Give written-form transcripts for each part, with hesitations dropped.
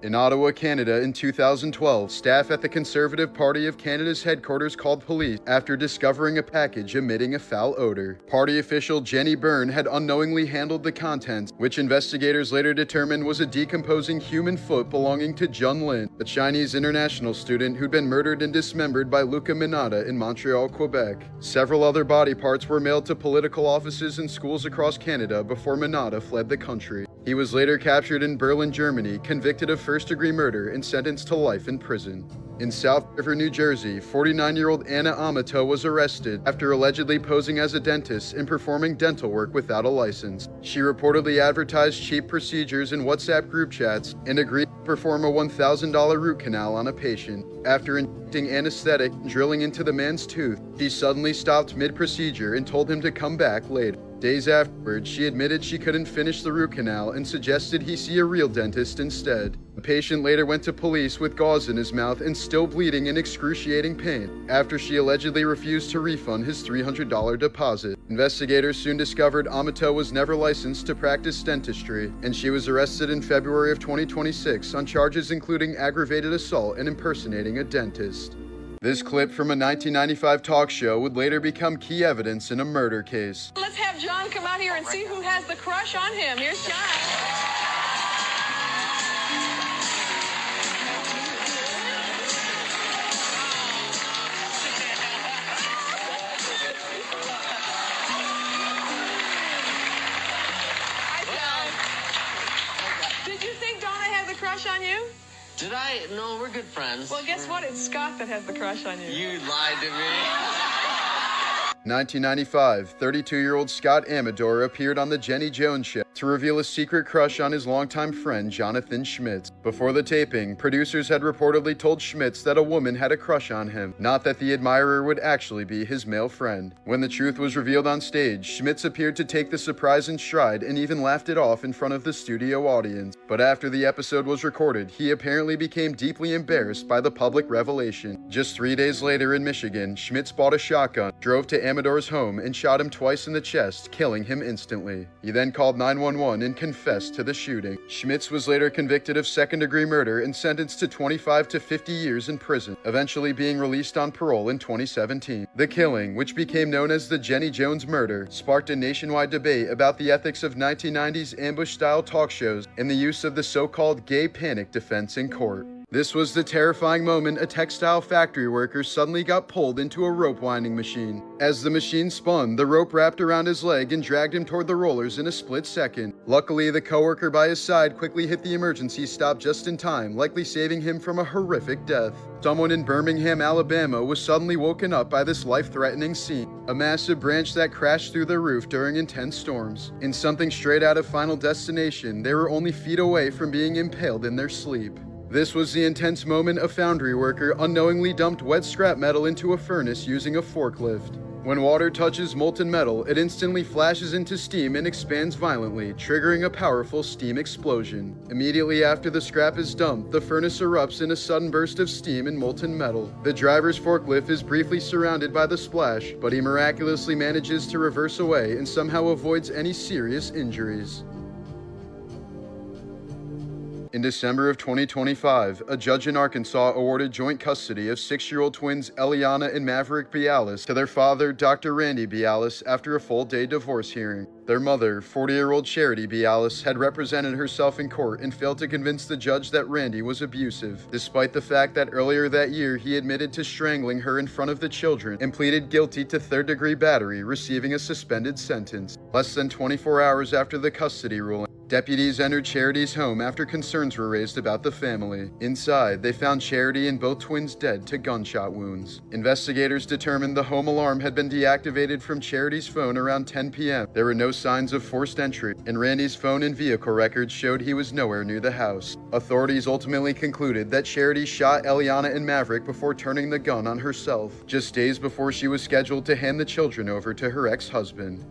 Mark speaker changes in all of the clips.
Speaker 1: In Ottawa, Canada in 2012, staff at the Conservative Party of Canada's headquarters called police after discovering a package emitting a foul odor. Party official Jenny Byrne had unknowingly handled the contents, which investigators later determined was a decomposing human foot belonging to Jun Lin, a Chinese international student who'd been murdered and dismembered by Luca Minata in Montreal, Quebec. Several other body parts were mailed to political offices and schools across Canada before Minata fled the country. He was later captured in Berlin, Germany, convicted of first-degree murder and sentenced to life in prison. In South River, New Jersey, 49-year-old Anna Amato was arrested after allegedly posing as a dentist and performing dental work without a license. She reportedly advertised cheap procedures in WhatsApp group chats and agreed to perform a $1,000 root canal on a patient. After injecting anesthetic and drilling into the man's tooth, she suddenly stopped mid-procedure and told him to come back later. Days afterwards, she admitted she couldn't finish the root canal and suggested he see a real dentist instead. The patient later went to police with gauze in his mouth and still bleeding in excruciating pain after she allegedly refused to refund his $300 deposit. Investigators soon discovered Amato was never licensed to practice dentistry, and she was arrested in February of 2026 on charges including aggravated assault and impersonating a dentist. This clip from a 1995 talk show would later become key evidence in a murder case.
Speaker 2: Let's have John come out here and see who has the crush on him. Here's John. Did you think Donna had the crush on you?
Speaker 3: Did I? No, we're good friends.
Speaker 2: Well, guess what? It's Scott that has the crush on you.
Speaker 3: You lied to me.
Speaker 1: 1995, 32-year-old Scott Amador appeared on The Jenny Jones Show to reveal a secret crush on his longtime friend Jonathan Schmitz. Before the taping, producers had reportedly told Schmitz that a woman had a crush on him, not that the admirer would actually be his male friend. When the truth was revealed on stage, Schmitz appeared to take the surprise in stride and even laughed it off in front of the studio audience. But after the episode was recorded, he apparently became deeply embarrassed by the public revelation. Just 3 days later in Michigan, Schmitz bought a shotgun, drove to Amador's home, and shot him twice in the chest, killing him instantly. He then called 911 and confessed to the shooting. Schmitz was later convicted of second-degree murder and sentenced to 25 to 50 years in prison, eventually being released on parole in 2017. The killing, which became known as the Jenny Jones murder, sparked a nationwide debate about the ethics of 1990s ambush-style talk shows and the use of the so-called gay panic defense in court. This was the terrifying moment a textile factory worker suddenly got pulled into a rope winding machine. As the machine spun, the rope wrapped around his leg and dragged him toward the rollers in a split second. Luckily, the coworker by his side quickly hit the emergency stop just in time, likely saving him from a horrific death. Someone in Birmingham, Alabama was suddenly woken up by this life-threatening scene, a massive branch that crashed through the roof during intense storms. In something straight out of Final Destination, they were only feet away from being impaled in their sleep. This was the intense moment a foundry worker unknowingly dumped wet scrap metal into a furnace using a forklift. When water touches molten metal, it instantly flashes into steam and expands violently, triggering a powerful steam explosion. Immediately after the scrap is dumped, the furnace erupts in a sudden burst of steam and molten metal. The driver's forklift is briefly surrounded by the splash, but he miraculously manages to reverse away and somehow avoids any serious injuries. In December of 2025, a judge in Arkansas awarded joint custody of 6-year-old twins Eliana and Maverick Bialis to their father, Dr. Randy Bialis, after a full-day divorce hearing. Their mother, 40-year-old Charity Bialis, had represented herself in court and failed to convince the judge that Randy was abusive, despite the fact that earlier that year he admitted to strangling her in front of the children and pleaded guilty to third-degree battery, receiving a suspended sentence. Less than 24 hours after the custody ruling, deputies entered Charity's home after concerns were raised about the family. Inside, they found Charity and both twins dead to gunshot wounds. Investigators determined the home alarm had been deactivated from Charity's phone around 10 p.m. There were no signs of forced entry, and Randy's phone and vehicle records showed he was nowhere near the house. Authorities ultimately concluded that Charity shot Eliana and Maverick before turning the gun on herself, just days before she was scheduled to hand the children over to her ex-husband.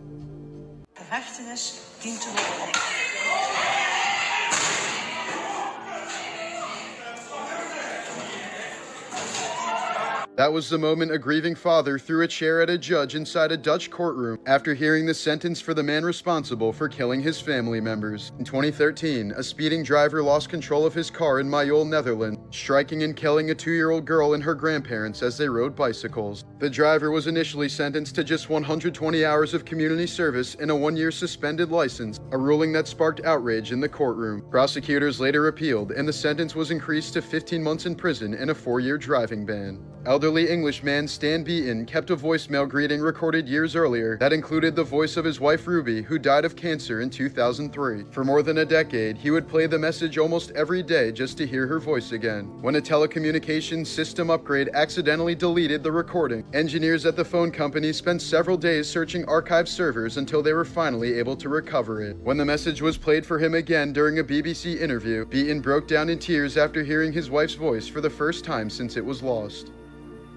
Speaker 1: That was the moment a grieving father threw a chair at a judge inside a Dutch courtroom after hearing the sentence for the man responsible for killing his family members. In 2013, a speeding driver lost control of his car in Mayol, Netherlands, striking and killing a 2-year-old girl and her grandparents as they rode bicycles. The driver was initially sentenced to just 120 hours of community service and a 1-year suspended license, a ruling that sparked outrage in the courtroom. Prosecutors later appealed, and the sentence was increased to 15 months in prison and a 4-year driving ban. Elderly Englishman Stan Beaton kept a voicemail greeting recorded years earlier that included the voice of his wife Ruby, who died of cancer in 2003. For more than a decade, he would play the message almost every day just to hear her voice again. When a telecommunications system upgrade accidentally deleted the recording, engineers at the phone company spent several days searching archive servers until they were finally able to recover it. When the message was played for him again during a BBC interview, Beaton broke down in tears after hearing his wife's voice for the first time since it was lost.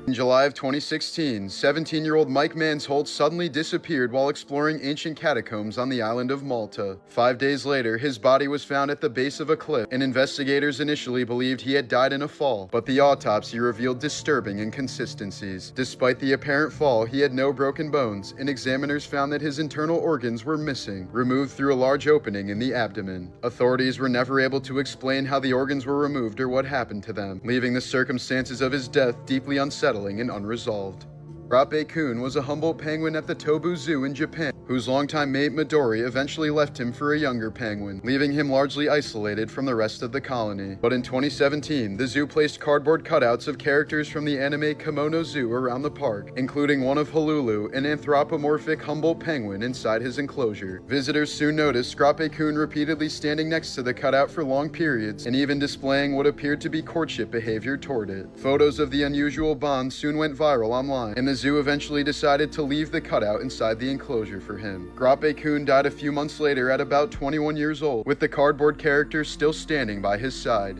Speaker 1: In July of 2016, 17-year-old Mike Mansholt suddenly disappeared while exploring ancient catacombs on the island of Malta. 5 days later, his body was found at the base of a cliff, and investigators initially believed he had died in a fall, but the autopsy revealed disturbing inconsistencies. Despite the apparent fall, he had no broken bones, and examiners found that his internal organs were missing, removed through a large opening in the abdomen. Authorities were never able to explain how the organs were removed or what happened to them, leaving the circumstances of his death deeply unsettling and unresolved. Rape-kun was a Humboldt penguin at the Tobu Zoo in Japan, whose longtime mate Midori eventually left him for a younger penguin, leaving him largely isolated from the rest of the colony. But in 2017, the zoo placed cardboard cutouts of characters from the anime Kimono Zoo around the park, including one of Halulu, an anthropomorphic Humboldt penguin, inside his enclosure. Visitors soon noticed Rape-kun repeatedly standing next to the cutout for long periods, and even displaying what appeared to be courtship behavior toward it. Photos of the unusual bond soon went viral online, and the zoo eventually decided to leave the cutout inside the enclosure for him. Rape-kun died a few months later at about 21 years old, with the cardboard character still standing by his side.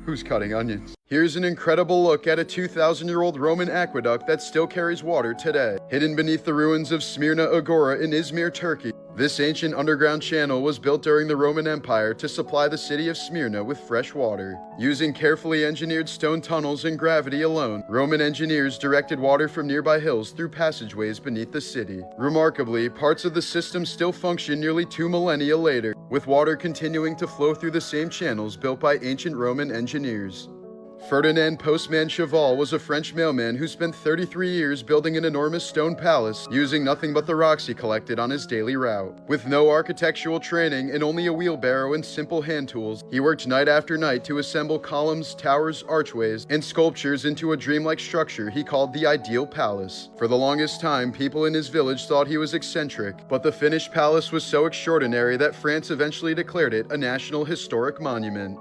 Speaker 1: Who's cutting onions? Here's an incredible look at a 2,000-year-old Roman aqueduct that still carries water today, hidden beneath the ruins of Smyrna Agora in Izmir, Turkey. This ancient underground channel was built during the Roman Empire to supply the city of Smyrna with fresh water. Using carefully engineered stone tunnels and gravity alone, Roman engineers directed water from nearby hills through passageways beneath the city. Remarkably, parts of the system still function nearly 2 millennia later, with water continuing to flow through the same channels built by ancient Roman engineers. Ferdinand Postman Cheval was a French mailman who spent 33 years building an enormous stone palace using nothing but the rocks he collected on his daily route. With no architectural training and only a wheelbarrow and simple hand tools, he worked night after night to assemble columns, towers, archways, and sculptures into a dreamlike structure he called the ideal palace. For the longest time, people in his village thought he was eccentric, but the finished palace was so extraordinary that France eventually declared it a National Historic Monument.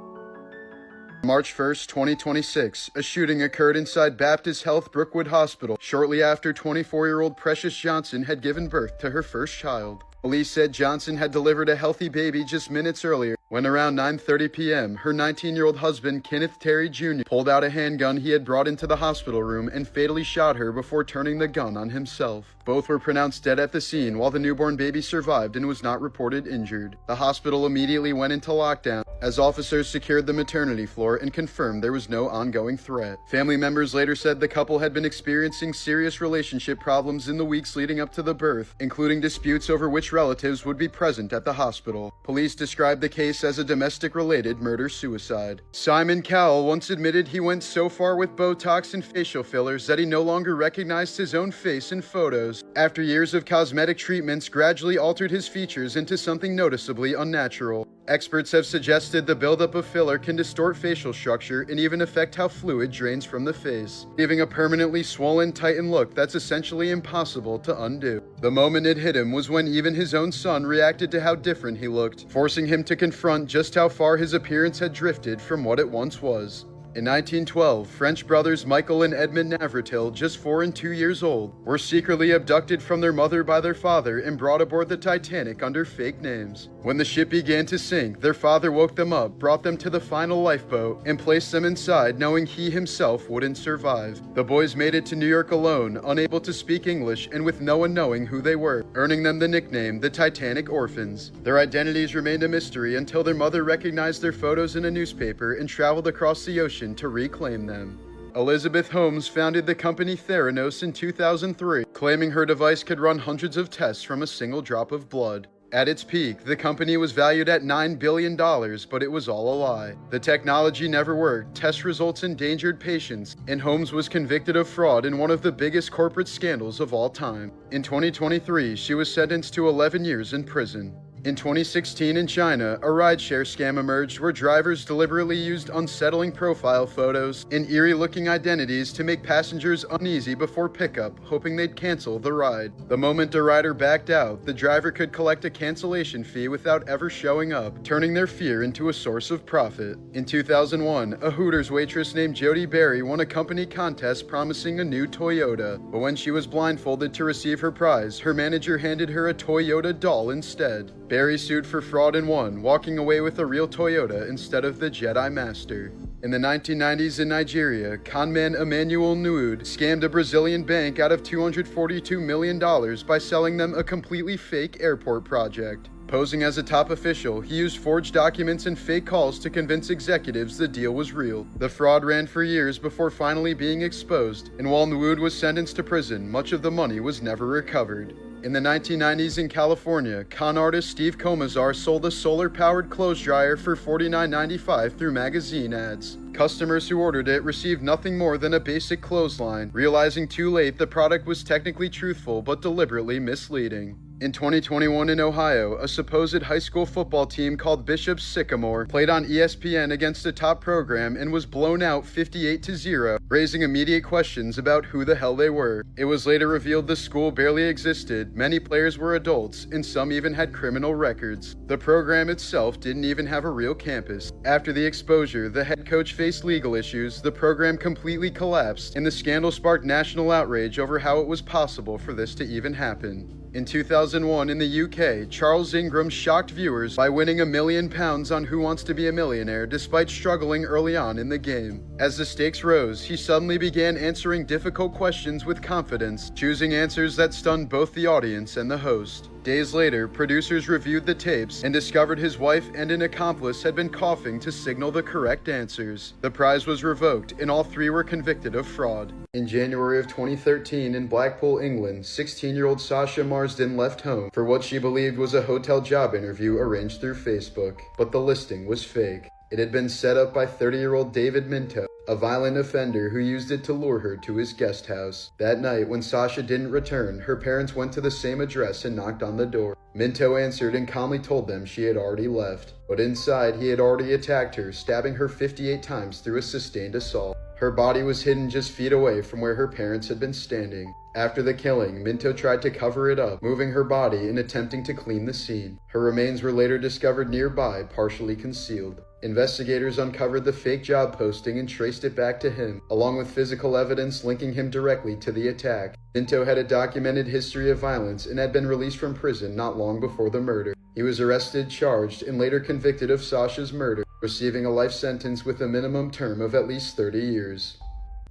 Speaker 1: March 1st, 2026, a shooting occurred inside Baptist Health Brookwood Hospital shortly after 24-year-old Precious Johnson had given birth to her first child. Police said Johnson had delivered a healthy baby just minutes earlier, when around 9:30 p.m., her 19-year-old husband, Kenneth Terry Jr., pulled out a handgun he had brought into the hospital room and fatally shot her before turning the gun on himself. Both were pronounced dead at the scene, while the newborn baby survived and was not reported injured. The hospital immediately went into lockdown as officers secured the maternity floor and confirmed there was no ongoing threat. Family members later said the couple had been experiencing serious relationship problems in the weeks leading up to the birth, including disputes over which relatives would be present at the hospital. Police described the case as a domestic-related murder-suicide. Simon Cowell once admitted he went so far with Botox and facial fillers that he no longer recognized his own face in photos. After years of cosmetic treatments gradually altered his features into something noticeably unnatural. Experts have suggested the buildup of filler can distort facial structure and even affect how fluid drains from the face, leaving a permanently swollen, tightened look that's essentially impossible to undo. The moment it hit him was when even his own son reacted to how different he looked, forcing him to confront just how far his appearance had drifted from what it once was. In 1912, French brothers Michael and Edmond Navratil, just 4 and 2 years old, were secretly abducted from their mother by their father and brought aboard the Titanic under fake names. When the ship began to sink, their father woke them up, brought them to the final lifeboat, and placed them inside, knowing he himself wouldn't survive. The boys made it to New York alone, unable to speak English and with no one knowing who they were, earning them the nickname the Titanic Orphans. Their identities remained a mystery until their mother recognized their photos in a newspaper and traveled across the ocean to reclaim them. Elizabeth Holmes founded the company Theranos in 2003, claiming her device could run hundreds of tests from a single drop of blood. At its peak, the company was valued at $9 billion, but it was all a lie. The technology never worked, test results endangered patients, and Holmes was convicted of fraud in one of the biggest corporate scandals of all time. In 2023, she was sentenced to 11 years in prison. In 2016 in China, a rideshare scam emerged where drivers deliberately used unsettling profile photos and eerie-looking identities to make passengers uneasy before pickup, hoping they'd cancel the ride. The moment a rider backed out, the driver could collect a cancellation fee without ever showing up, turning their fear into a source of profit. In 2001, a Hooters waitress named Jody Berry won a company contest promising a new Toyota, but when she was blindfolded to receive her prize, her manager handed her a Toyota doll instead. Berry sued for fraud and won, walking away with a real Toyota instead of the Jedi Master. In the 1990s in Nigeria, conman Emmanuel Nuud scammed a Brazilian bank out of $242 million by selling them a completely fake airport project. Posing as a top official, he used forged documents and fake calls to convince executives the deal was real. The fraud ran for years before finally being exposed, and while Nuud was sentenced to prison, much of the money was never recovered. In the 1990s in California, con artist Steve Comazar sold a solar-powered clothes dryer for $49.95 through magazine ads. Customers who ordered it received nothing more than a basic clothesline, realizing too late the product was technically truthful but deliberately misleading. In 2021 in Ohio, a supposed high school football team called Bishop's Sycamore played on ESPN against a top program and was blown out 58-0, raising immediate questions about who the hell they were. It was later revealed the school barely existed, many players were adults, and some even had criminal records. The program itself didn't even have a real campus. After the exposure, the head coach faced legal issues, the program completely collapsed, and the scandal sparked national outrage over how it was possible for this to even happen. In 2001 in the UK, Charles Ingram shocked viewers by winning £1 million on Who Wants to Be a Millionaire despite struggling early on in the game. As the stakes rose, he suddenly began answering difficult questions with confidence, choosing answers that stunned both the audience and the host. Days later, producers reviewed the tapes and discovered his wife and an accomplice had been coughing to signal the correct answers. The prize was revoked, and all three were convicted of fraud. In January of 2013 in Blackpool, England, 16-year-old Sasha Marsden left home for what she believed was a hotel job interview arranged through Facebook, but the listing was fake. It had been set up by 30-year-old David Minto, a violent offender who used it to lure her to his guest house. That night, when Sasha didn't return, her parents went to the same address and knocked on the door. Minto answered and calmly told them she had already left. But inside, he had already attacked her, stabbing her 58 times through a sustained assault. Her body was hidden just feet away from where her parents had been standing. After the killing, Minto tried to cover it up, moving her body and attempting to clean the scene. Her remains were later discovered nearby, partially concealed. Investigators uncovered the fake job posting and traced it back to him, along with physical evidence linking him directly to the attack. Minto had a documented history of violence and had been released from prison not long before the murder. He was arrested, charged, and later convicted of Sasha's murder, receiving a life sentence with a minimum term of at least 30 years.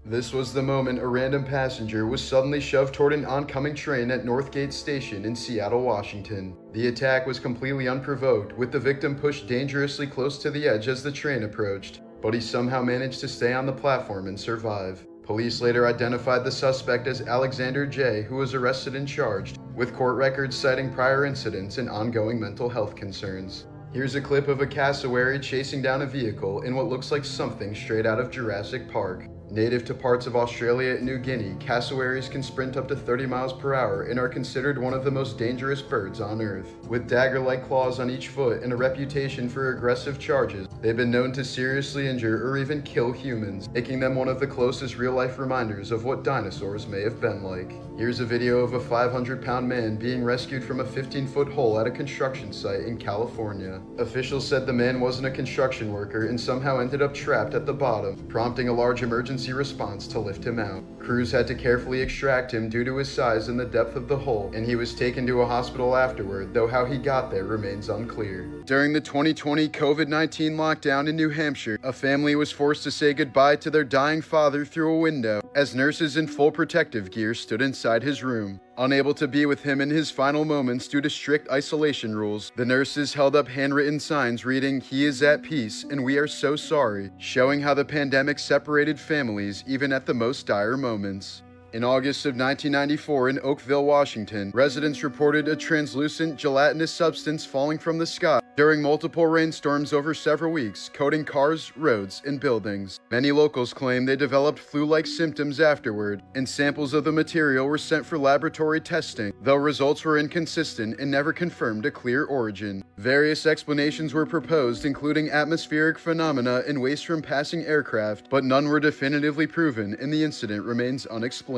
Speaker 1: This was the moment a random passenger was suddenly shoved toward an oncoming train at Northgate Station in Seattle, Washington. The attack was completely unprovoked, with the victim pushed dangerously close to the edge as the train approached, but he somehow managed to stay on the platform and survive. Police later identified the suspect as Alexander J., who was arrested and charged, with court records citing prior incidents and ongoing mental health concerns. Here's a clip of a cassowary chasing down a vehicle in what looks like something straight out of Jurassic Park. Native to parts of Australia and New Guinea, cassowaries can sprint up to 30 miles per hour and are considered one of the most dangerous birds on Earth. With dagger-like claws on each foot and a reputation for aggressive charges, they've been known to seriously injure or even kill humans, making them one of the closest real-life reminders of what dinosaurs may have been like. Here's a video of a 500-pound man being rescued from a 15-foot hole at a construction site in California. Officials said the man wasn't a construction worker and somehow ended up trapped at the bottom, prompting a large emergency response to lift him out. Crews had to carefully extract him due to his size and the depth of the hole, and he was taken to a hospital afterward, though how he got there remains unclear. During the 2020 COVID-19 lockdown in New Hampshire, a family was forced to say goodbye to their dying father through a window as nurses in full protective gear stood inside his room. Unable to be with him in his final moments due to strict isolation rules, the nurses held up handwritten signs reading, "He is at peace and we are so sorry," showing how the pandemic separated families even at the most dire moments. In August of 1994 in Oakville, Washington, residents reported a translucent, gelatinous substance falling from the sky during multiple rainstorms over several weeks, coating cars, roads, and buildings. Many locals claim they developed flu-like symptoms afterward, and samples of the material were sent for laboratory testing, though results were inconsistent and never confirmed a clear origin. Various explanations were proposed, including atmospheric phenomena and waste from passing aircraft, but none were definitively proven, and the incident remains unexplained.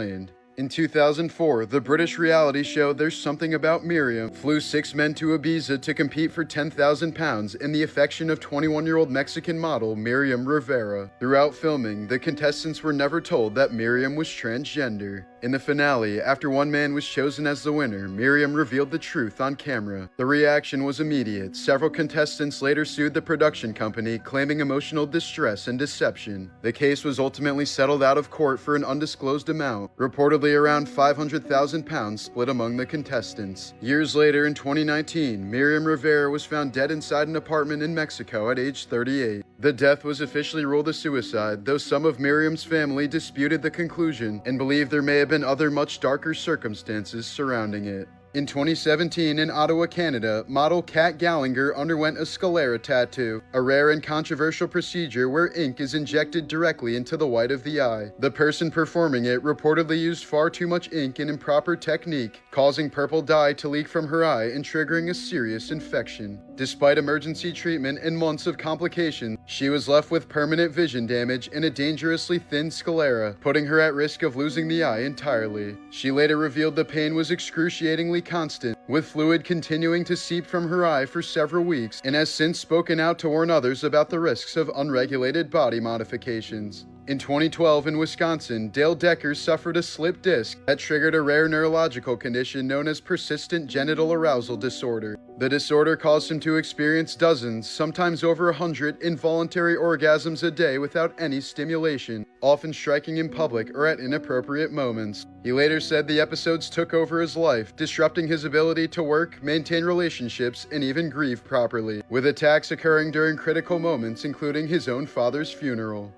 Speaker 1: In 2004, the British reality show There's Something About Miriam flew 6 men to Ibiza to compete for £10,000 in the affection of 21-year-old Mexican model Miriam Rivera. Throughout filming, the contestants were never told that Miriam was transgender. In the finale, after one man was chosen as the winner, Miriam revealed the truth on camera. The reaction was immediate. Several contestants later sued the production company, claiming emotional distress and deception. The case was ultimately settled out of court for an undisclosed amount, reportedly around £500,000 split among the contestants. Years later, in 2019, Miriam Rivera was found dead inside an apartment in Mexico at age 38. The death was officially ruled a suicide, though some of Miriam's family disputed the conclusion and believed there may have been other much darker circumstances surrounding it. In 2017, in Ottawa, Canada, model Kat Gallinger underwent a sclera tattoo, a rare and controversial procedure where ink is injected directly into the white of the eye. The person performing it reportedly used far too much ink and improper technique, causing purple dye to leak from her eye and triggering a serious infection. Despite emergency treatment and months of complications, she was left with permanent vision damage and a dangerously thin sclera, putting her at risk of losing the eye entirely. She later revealed the pain was excruciatingly constant, with fluid continuing to seep from her eye for several weeks, and has since spoken out to warn others about the risks of unregulated body modifications. In 2012 in Wisconsin, Dale Decker suffered a slip disc that triggered a rare neurological condition known as persistent genital arousal disorder. The disorder caused him to experience dozens, sometimes over 100, involuntary orgasms a day without any stimulation, often striking in public or at inappropriate moments. He later said the episodes took over his life, disrupting his ability to work, maintain relationships, and even grieve properly, with attacks occurring during critical moments, including his own father's funeral.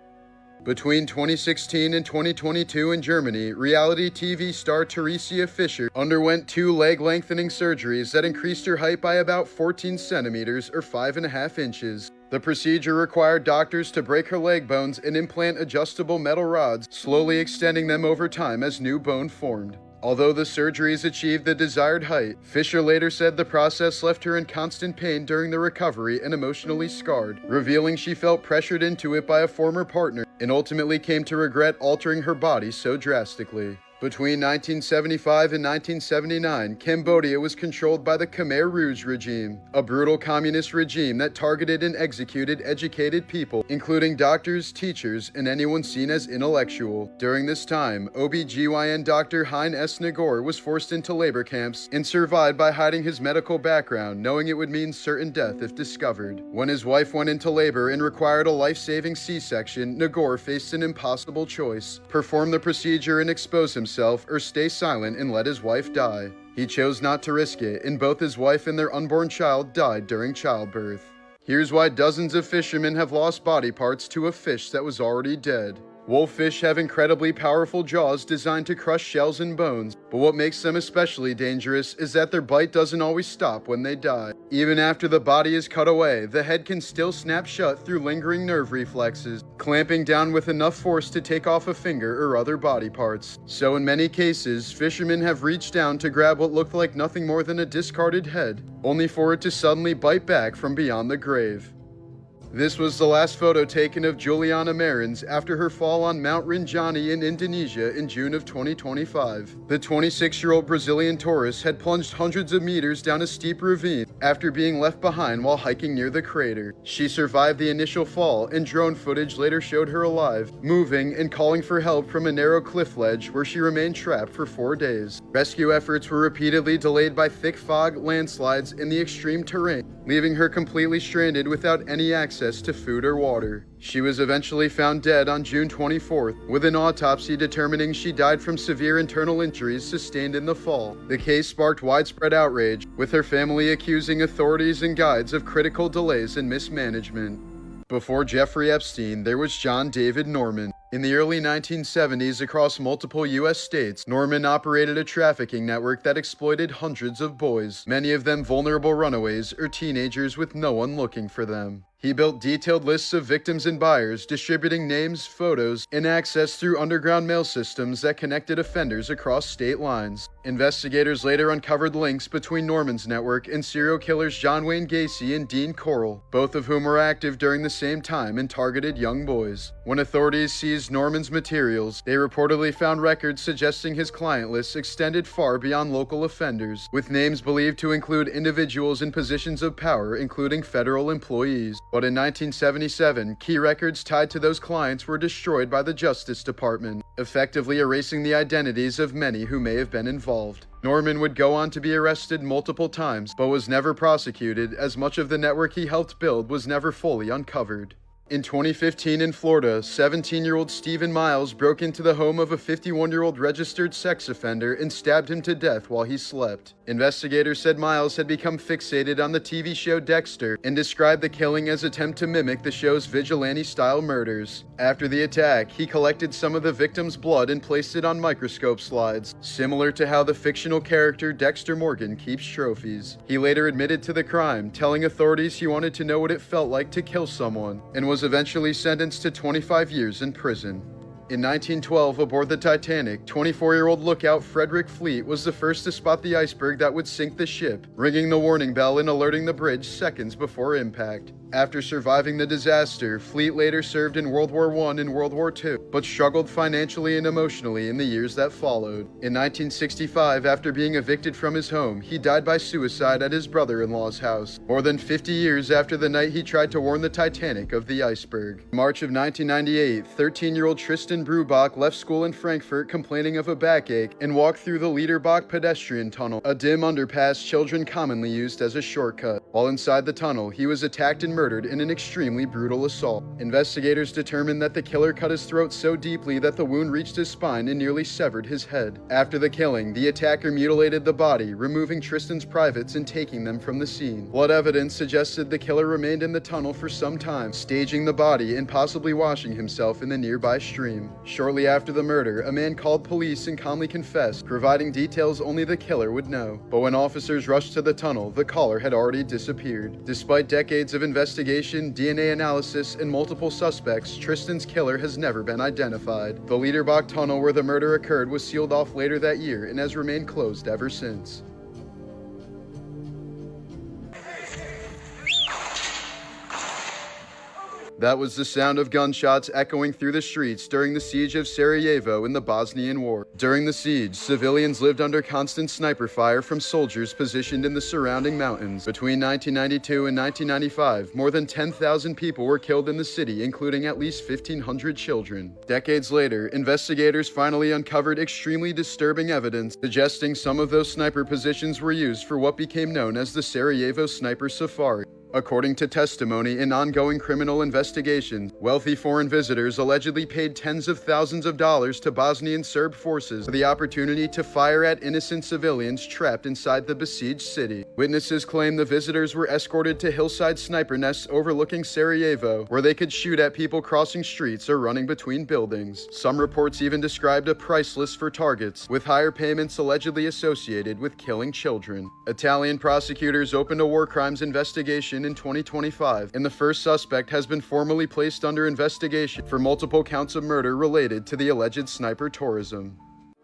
Speaker 1: Between 2016 and 2022 in Germany, reality TV star Theresia Fischer underwent 2 leg-lengthening surgeries that increased her height by about 14 centimeters or 5.5 inches. The procedure required doctors to break her leg bones and implant adjustable metal rods, slowly extending them over time as new bone formed. Although the surgeries achieved the desired height, Fisher later said the process left her in constant pain during the recovery and emotionally scarred, revealing she felt pressured into it by a former partner and ultimately came to regret altering her body so drastically. Between 1975 and 1979, Cambodia was controlled by the Khmer Rouge regime, a brutal communist regime that targeted and executed educated people, including doctors, teachers, and anyone seen as intellectual. During this time, OB/GYN Dr. Hein S. Nagor was forced into labor camps and survived by hiding his medical background, knowing it would mean certain death if discovered. When his wife went into labor and required a life-saving C-section, Nagor faced an impossible choice: perform the procedure and expose himself, or stay silent and let his wife die. He chose not to risk it, and both his wife and their unborn child died during childbirth. Here's why dozens of fishermen have lost body parts to a fish that was already dead. Wolffish have incredibly powerful jaws designed to crush shells and bones, but what makes them especially dangerous is that their bite doesn't always stop when they die. Even after the body is cut away, the head can still snap shut through lingering nerve reflexes, clamping down with enough force to take off a finger or other body parts. So in many cases, fishermen have reached down to grab what looked like nothing more than a discarded head, only for it to suddenly bite back from beyond the grave. This was the last photo taken of Juliana Marins after her fall on Mount Rinjani in Indonesia in June of 2025. The 26-year-old Brazilian tourist had plunged hundreds of meters down a steep ravine after being left behind while hiking near the crater. She survived the initial fall, and drone footage later showed her alive, moving and calling for help from a narrow cliff ledge where she remained trapped for 4 days. Rescue efforts were repeatedly delayed by thick fog, landslides, and the extreme terrain, leaving her completely stranded without any access access to food or water. She was eventually found dead on June 24th, with an autopsy determining she died from severe internal injuries sustained in the fall. The case sparked widespread outrage, with her family accusing authorities and guides of critical delays and mismanagement. Before Jeffrey Epstein, there was John David Norman. In the early 1970s, across multiple U.S. states, Norman operated a trafficking network that exploited hundreds of boys, many of them vulnerable runaways or teenagers with no one looking for them. He built detailed lists of victims and buyers, distributing names, photos, and access through underground mail systems that connected offenders across state lines. Investigators later uncovered links between Norman's network and serial killers John Wayne Gacy and Dean Corll, both of whom were active during the same time and targeted young boys. When authorities seized Norman's materials, they reportedly found records suggesting his client list extended far beyond local offenders, with names believed to include individuals in positions of power, including federal employees. But in 1977, key records tied to those clients were destroyed by the Justice Department, effectively erasing the identities of many who may have been involved. Norman would go on to be arrested multiple times, but was never prosecuted, as much of the network he helped build was never fully uncovered. In 2015 in Florida, 17-year-old Stephen Miles broke into the home of a 51-year-old registered sex offender and stabbed him to death while he slept. Investigators said Miles had become fixated on the TV show Dexter and described the killing as an attempt to mimic the show's vigilante-style murders. After the attack, he collected some of the victim's blood and placed it on microscope slides, similar to how the fictional character Dexter Morgan keeps trophies. He later admitted to the crime, telling authorities he wanted to know what it felt like to kill someone, and was eventually sentenced to 25 years in prison. In 1912, aboard the Titanic, 24-year-old lookout Frederick Fleet was the first to spot the iceberg that would sink the ship, ringing the warning bell and alerting the bridge seconds before impact. After surviving the disaster, Fleet later served in World War I and World War II, but struggled financially and emotionally in the years that followed. In 1965, after being evicted from his home, he died by suicide at his brother-in-law's house, more than 50 years after the night he tried to warn the Titanic of the iceberg. In March of 1998, 13-year-old Tristan Brubach left school in Frankfurt complaining of a backache and walked through the Liederbach pedestrian tunnel, a dim underpass children commonly used as a shortcut. While inside the tunnel, he was attacked and murdered in an extremely brutal assault. Investigators determined that the killer cut his throat so deeply that the wound reached his spine and nearly severed his head. After the killing, the attacker mutilated the body, removing Tristan's privates and taking them from the scene. Blood evidence suggested the killer remained in the tunnel for some time, staging the body and possibly washing himself in the nearby stream. Shortly after the murder, a man called police and calmly confessed, providing details only the killer would know. But when officers rushed to the tunnel, the caller had already disappeared. Despite decades of investigation, DNA analysis, and multiple suspects, Tristan's killer has never been identified. The Liederbach tunnel where the murder occurred was sealed off later that year and has remained closed ever since. That was the sound of gunshots echoing through the streets during the siege of Sarajevo in the Bosnian War. During the siege, civilians lived under constant sniper fire from soldiers positioned in the surrounding mountains. Between 1992 and 1995, more than 10,000 people were killed in the city, including at least 1,500 children. Decades later, investigators finally uncovered extremely disturbing evidence suggesting some of those sniper positions were used for what became known as the Sarajevo Sniper Safari. According to testimony in ongoing criminal investigations, wealthy foreign visitors allegedly paid tens of thousands of dollars to Bosnian Serb forces for the opportunity to fire at innocent civilians trapped inside the besieged city. Witnesses claim the visitors were escorted to hillside sniper nests overlooking Sarajevo, where they could shoot at people crossing streets or running between buildings. Some reports even described a price list for targets, with higher payments allegedly associated with killing children. Italian prosecutors opened a war crimes investigation in 2025, and the first suspect has been formally placed under investigation for multiple counts of murder related to the alleged sniper tourism.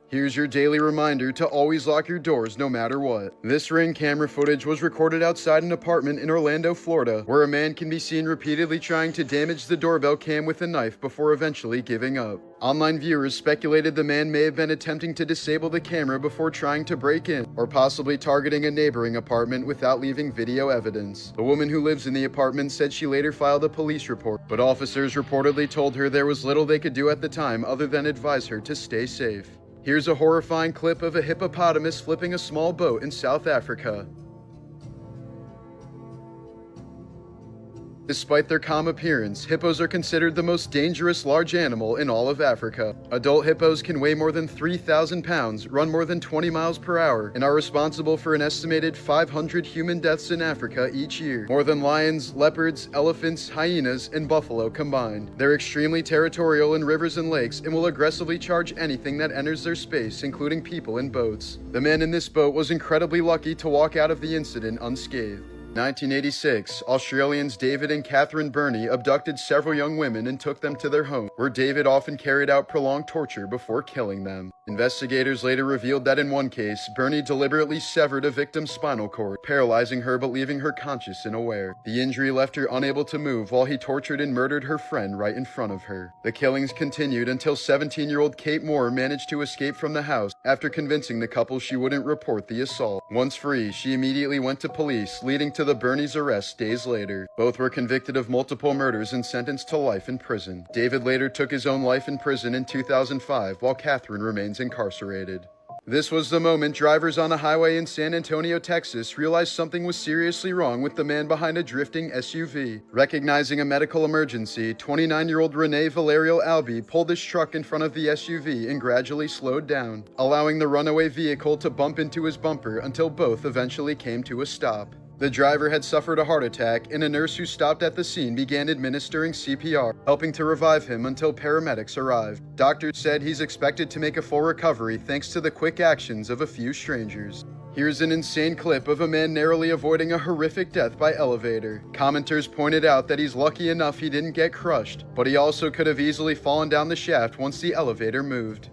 Speaker 1: Here's your daily reminder to always lock your doors no matter what. This Ring camera footage was recorded outside an apartment in Orlando, Florida, where a man can be seen repeatedly trying to damage the doorbell cam with a knife before eventually giving up. Online viewers speculated the man may have been attempting to disable the camera before trying to break in, or possibly targeting a neighboring apartment without leaving video evidence. The woman who lives in the apartment said she later filed a police report, but officers reportedly told her there was little they could do at the time other than advise her to stay safe. Here's a horrifying clip of a hippopotamus flipping a small boat in South Africa. Despite their calm appearance, hippos are considered the most dangerous large animal in all of Africa. Adult hippos can weigh more than 3,000 pounds, run more than 20 miles per hour, and are responsible for an estimated 500 human deaths in Africa each year, more than lions, leopards, elephants, hyenas, and buffalo combined. They're extremely territorial in rivers and lakes and will aggressively charge anything that enters their space, including people and boats. The man in this boat was incredibly lucky to walk out of the incident unscathed. 1986, Australians David and Catherine Burney abducted several young women and took them to their home, where David often carried out prolonged torture before killing them. Investigators later revealed that in one case, Burney deliberately severed a victim's spinal cord, paralyzing her but leaving her conscious and aware. The injury left her unable to move while he tortured and murdered her friend right in front of her. The killings continued until 17-year-old Kate Moore managed to escape from the house after convincing the couple she wouldn't report the assault. Once free, she immediately went to police, leading to the Burney's arrest days later. Both were convicted of multiple murders and sentenced to life in prison. David later took his own life in prison in 2005, while Catherine remains incarcerated. This was the moment drivers on a highway in San Antonio, Texas realized something was seriously wrong with the man behind a drifting SUV. Recognizing a medical emergency, 29-year-old Rene Valerio Albi pulled his truck in front of the SUV and gradually slowed down, allowing the runaway vehicle to bump into his bumper until both eventually came to a stop. The driver had suffered a heart attack, and a nurse who stopped at the scene began administering CPR, helping to revive him until paramedics arrived. Doctors said he's expected to make a full recovery thanks to the quick actions of a few strangers. Here's an insane clip of a man narrowly avoiding a horrific death by elevator. Commenters pointed out that he's lucky enough he didn't get crushed, but he also could have easily fallen down the shaft once the elevator moved.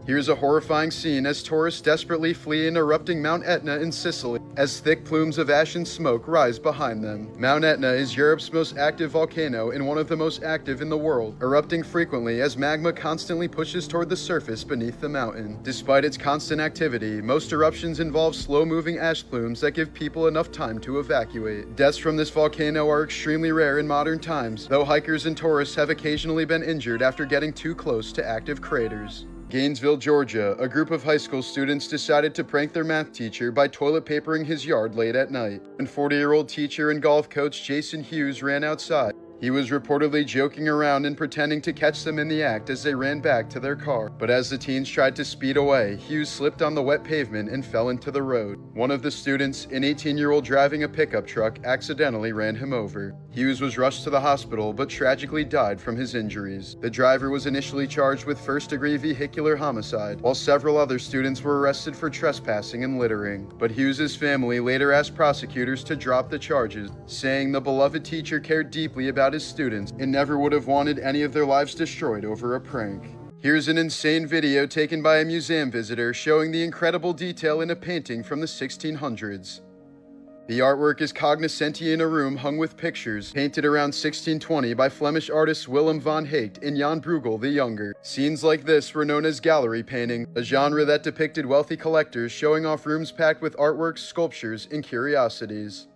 Speaker 1: Here's a horrifying scene as tourists desperately flee an erupting Mount Etna in Sicily as thick plumes of ash and smoke rise behind them. Mount Etna is Europe's most active volcano and one of the most active in the world, erupting frequently as magma constantly pushes toward the surface beneath the mountain. Despite its constant activity, most eruptions involve slow-moving ash plumes that give people enough time to evacuate. Deaths from this volcano are extremely rare in modern times, though hikers and tourists have occasionally been injured after getting too close to active craters. Gainesville, Georgia, a group of high school students decided to prank their math teacher by toilet papering his yard late at night. When 40-year-old teacher and golf coach Jason Hughes ran outside, he was reportedly joking around and pretending to catch them in the act as they ran back to their car. But as the teens tried to speed away, Hughes slipped on the wet pavement and fell into the road. One of the students, an 18-year-old driving a pickup truck, accidentally ran him over. Hughes was rushed to the hospital but tragically died from his injuries. The driver was initially charged with first-degree vehicular homicide, while several other students were arrested for trespassing and littering. But Hughes's family later asked prosecutors to drop the charges, saying the beloved teacher cared deeply about his students and never would have wanted any of their lives destroyed over a prank. Here's an insane video taken by a museum visitor showing the incredible detail in a painting from the 1600s. The artwork is cognoscenti in a room hung with pictures, painted around 1620 by Flemish artists Willem van Heekt and Jan Bruegel the Younger. Scenes like this were known as gallery painting, a genre that depicted wealthy collectors showing off rooms packed with artworks, sculptures, and curiosities.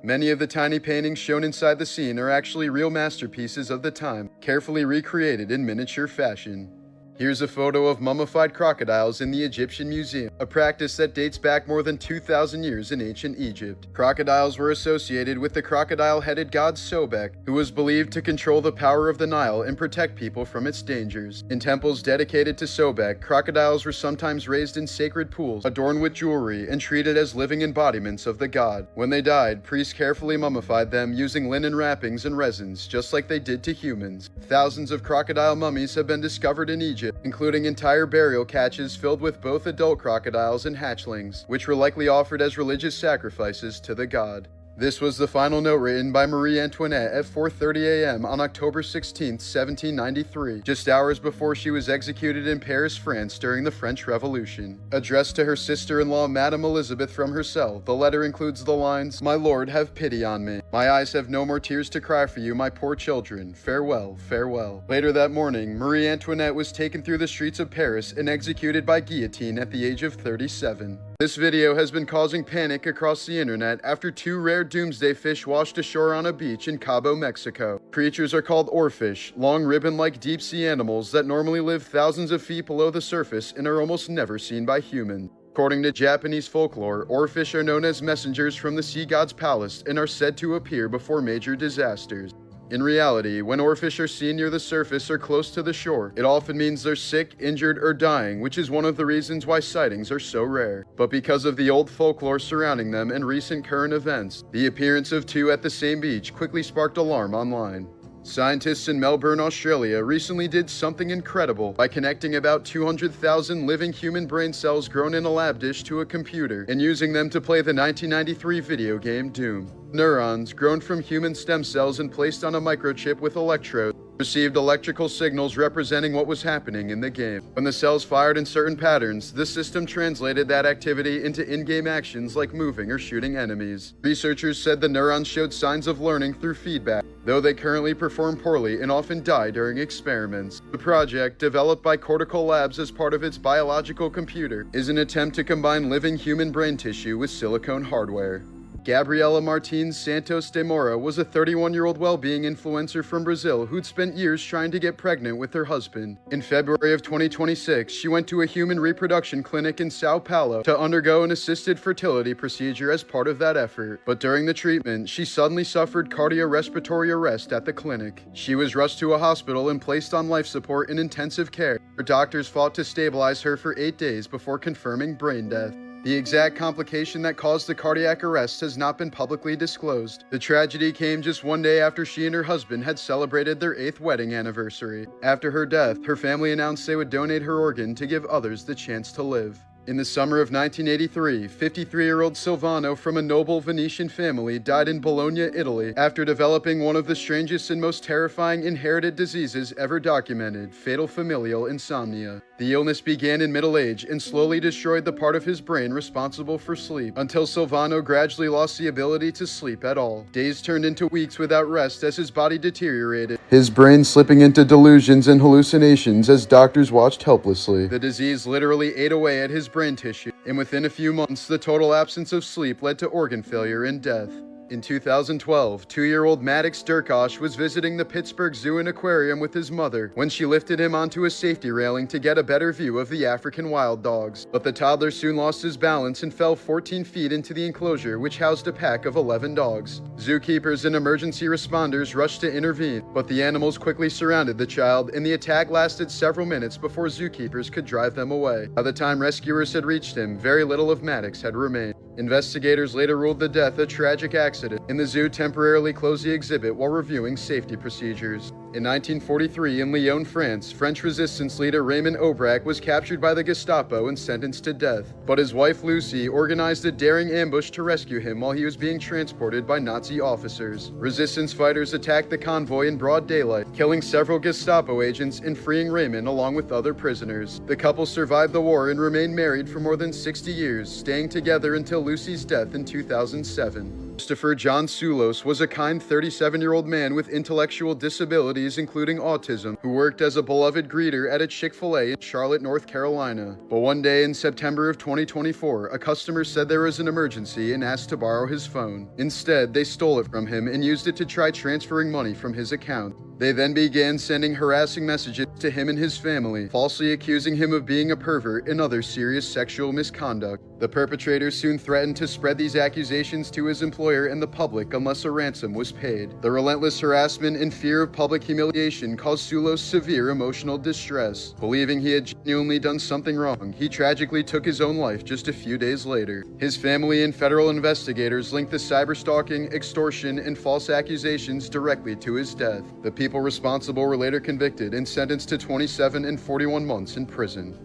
Speaker 1: Many of the tiny paintings shown inside the scene are actually real masterpieces of the time, carefully recreated in miniature fashion. Here's a photo of mummified crocodiles in the Egyptian Museum, a practice that dates back more than 2,000 years in ancient Egypt. Crocodiles were associated with the crocodile-headed god Sobek, who was believed to control the power of the Nile and protect people from its dangers. In temples dedicated to Sobek, crocodiles were sometimes raised in sacred pools, adorned with jewelry, and treated as living embodiments of the god. When they died, priests carefully mummified them using linen wrappings and resins, just like they did to humans. Thousands of crocodile mummies have been discovered in Egypt, including entire burial caches filled with both adult crocodiles and hatchlings, which were likely offered as religious sacrifices to the god. This was the final note written by Marie Antoinette at 4:30 a.m. on October 16, 1793, just hours before she was executed in Paris, France during the French Revolution. Addressed to her sister-in-law, Madame Elizabeth, from her cell, the letter includes the lines, "My lord, have pity on me. My eyes have no more tears to cry for you, my poor children. Farewell, farewell." Later that morning, Marie Antoinette was taken through the streets of Paris and executed by guillotine at the age of 37. This video has been causing panic across the internet after two rare doomsday fish washed ashore on a beach in Cabo, Mexico. Creatures are called oarfish, long ribbon-like deep-sea animals that normally live thousands of feet below the surface and are almost never seen by humans. According to Japanese folklore, oarfish are known as messengers from the sea god's palace and are said to appear before major disasters. In reality, when oarfish are seen near the surface or close to the shore, it often means they're sick, injured, or dying, which is one of the reasons why sightings are so rare. But because of the old folklore surrounding them and recent current events, the appearance of two at the same beach quickly sparked alarm online. Scientists in Melbourne, Australia recently did something incredible by connecting about 200,000 living human brain cells grown in a lab dish to a computer and using them to play the 1993 video game Doom. Neurons, grown from human stem cells and placed on a microchip with electrodes, received electrical signals representing what was happening in the game. When the cells fired in certain patterns, the system translated that activity into in-game actions like moving or shooting enemies. Researchers said the neurons showed signs of learning through feedback, though they currently perform poorly and often die during experiments. The project, developed by Cortical Labs as part of its biological computer, is an attempt to combine living human brain tissue with silicone hardware. Gabriela Martins Santos de Moura was a 31-year-old well-being influencer from Brazil who'd spent years trying to get pregnant with her husband. In February of 2026, she went to a human reproduction clinic in Sao Paulo to undergo an assisted fertility procedure as part of that effort. But during the treatment, she suddenly suffered cardiorespiratory arrest at the clinic. She was rushed to a hospital and placed on life support in intensive care. Her doctors fought to stabilize her for 8 days before confirming brain death. The exact complication that caused the cardiac arrest has not been publicly disclosed. The tragedy came just one day after she and her husband had celebrated their 8th wedding anniversary. After her death, her family announced they would donate her organ to give others the chance to live. In the summer of 1983, 53-year-old Silvano from a noble Venetian family died in Bologna, Italy, after developing one of the strangest and most terrifying inherited diseases ever documented, fatal familial insomnia. The illness began in middle age and slowly destroyed the part of his brain responsible for sleep, until Silvano gradually lost the ability to sleep at all. Days turned into weeks without rest as his body deteriorated, his brain slipping into delusions and hallucinations as doctors watched helplessly. The disease literally ate away at his brain tissue, and within a few months, the total absence of sleep led to organ failure and death. In 2012, 2-year-old Maddox Durkosh was visiting the Pittsburgh Zoo and Aquarium with his mother when she lifted him onto a safety railing to get a better view of the African wild dogs. But the toddler soon lost his balance and fell 14 feet into the enclosure, which housed a pack of 11 dogs. Zookeepers and emergency responders rushed to intervene, but the animals quickly surrounded the child, and the attack lasted several minutes before zookeepers could drive them away. By the time rescuers had reached him, very little of Maddox had remained. Investigators later ruled the death a tragic accident, and the zoo temporarily closed the exhibit while reviewing safety procedures. In 1943, in Lyon, France, French resistance leader Raymond Aubrac was captured by the Gestapo and sentenced to death. But his wife Lucy organized a daring ambush to rescue him while he was being transported by Nazi officers. Resistance fighters attacked the convoy in broad daylight, killing several Gestapo agents and freeing Raymond along with other prisoners. The couple survived the war and remained married for more than 60 years, staying together until Lucy's death in 2007. Christopher John Sulos was a kind 37-year-old man with intellectual disabilities including autism who worked as a beloved greeter at a Chick-fil-A in Charlotte, North Carolina. But one day in September of 2024, a customer said there was an emergency and asked to borrow his phone. Instead, they stole it from him and used it to try transferring money from his account. They then began sending harassing messages to him and his family, falsely accusing him of being a pervert and other serious sexual misconduct. The perpetrators soon threatened to spread these accusations to his employer and the public unless a ransom was paid. The relentless harassment and fear of public humiliation caused Sulos severe emotional distress. Believing he had genuinely done something wrong, he tragically took his own life just a few days later. His family and federal investigators linked the cyberstalking, extortion, and false accusations directly to his death. The people responsible were later convicted and sentenced to 27 and 41 months in prison.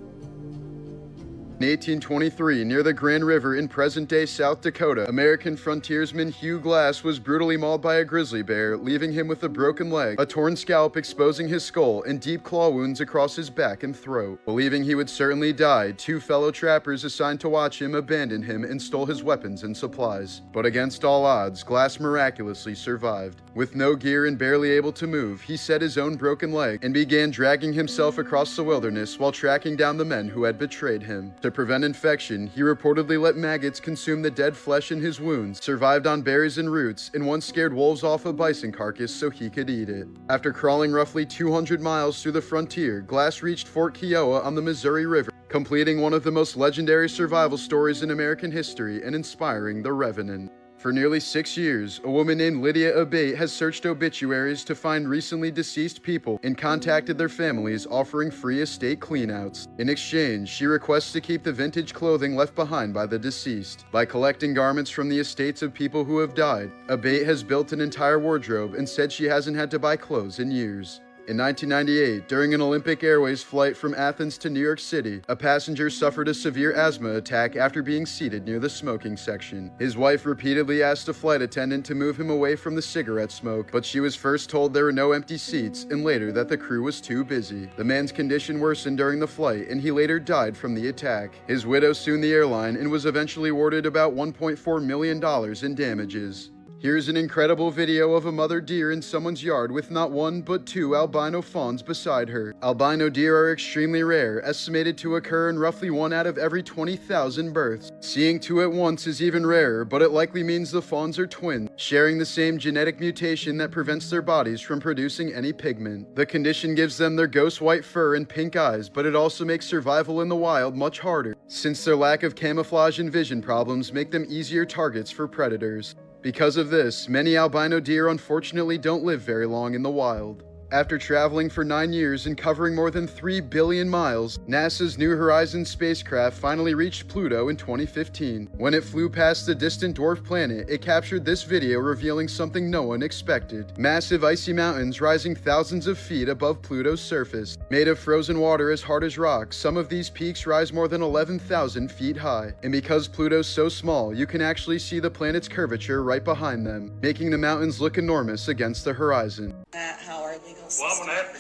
Speaker 1: In 1823, near the Grand River in present-day South Dakota, American frontiersman Hugh Glass was brutally mauled by a grizzly bear, leaving him with a broken leg, a torn scalp exposing his skull, and deep claw wounds across his back and throat. Believing he would certainly die, 2 fellow trappers assigned to watch him abandoned him and stole his weapons and supplies. But against all odds, Glass miraculously survived. With no gear and barely able to move, he set his own broken leg and began dragging himself across the wilderness while tracking down the men who had betrayed him. To prevent infection, he reportedly let maggots consume the dead flesh in his wounds, survived on berries and roots, and once scared wolves off a bison carcass so he could eat it. After crawling roughly 200 miles through the frontier, Glass reached Fort Kiowa on the Missouri River, completing one of the most legendary survival stories in American history and inspiring The Revenant. For nearly 6 years, a woman named Lydia Abate has searched obituaries to find recently deceased people and contacted their families offering free estate cleanouts. In exchange, she requests to keep the vintage clothing left behind by the deceased. By collecting garments from the estates of people who have died, Abate has built an entire wardrobe and said she hasn't had to buy clothes in years. In 1998, during an Olympic Airways flight from Athens to New York City, a passenger suffered a severe asthma attack after being seated near the smoking section. His wife repeatedly asked a flight attendant to move him away from the cigarette smoke, but she was first told there were no empty seats and later that the crew was too busy. The man's condition worsened during the flight and he later died from the attack. His widow sued the airline and was eventually awarded about $1.4 million in damages. Here's an incredible video of a mother deer in someone's yard with not one but 2 albino fawns beside her. Albino deer are extremely rare, estimated to occur in roughly 1 out of every 20,000 births. Seeing 2 at once is even rarer, but it likely means the fawns are twins, sharing the same genetic mutation that prevents their bodies from producing any pigment. The condition gives them their ghost white fur and pink eyes, but it also makes survival in the wild much harder, since their lack of camouflage and vision problems make them easier targets for predators. Because of this, many albino deer unfortunately don't live very long in the wild. After traveling for 9 years and covering more than 3 billion miles, NASA's New Horizons spacecraft finally reached Pluto in 2015. When it flew past the distant dwarf planet, it captured this video revealing something no one expected. Massive icy mountains rising thousands of feet above Pluto's surface. Made of frozen water as hard as rock, some of these peaks rise more than 11,000 feet high. And because Pluto's so small, you can actually see the planet's curvature right behind them, making the mountains look enormous against the horizon.
Speaker 4: How our legal
Speaker 5: Well, when that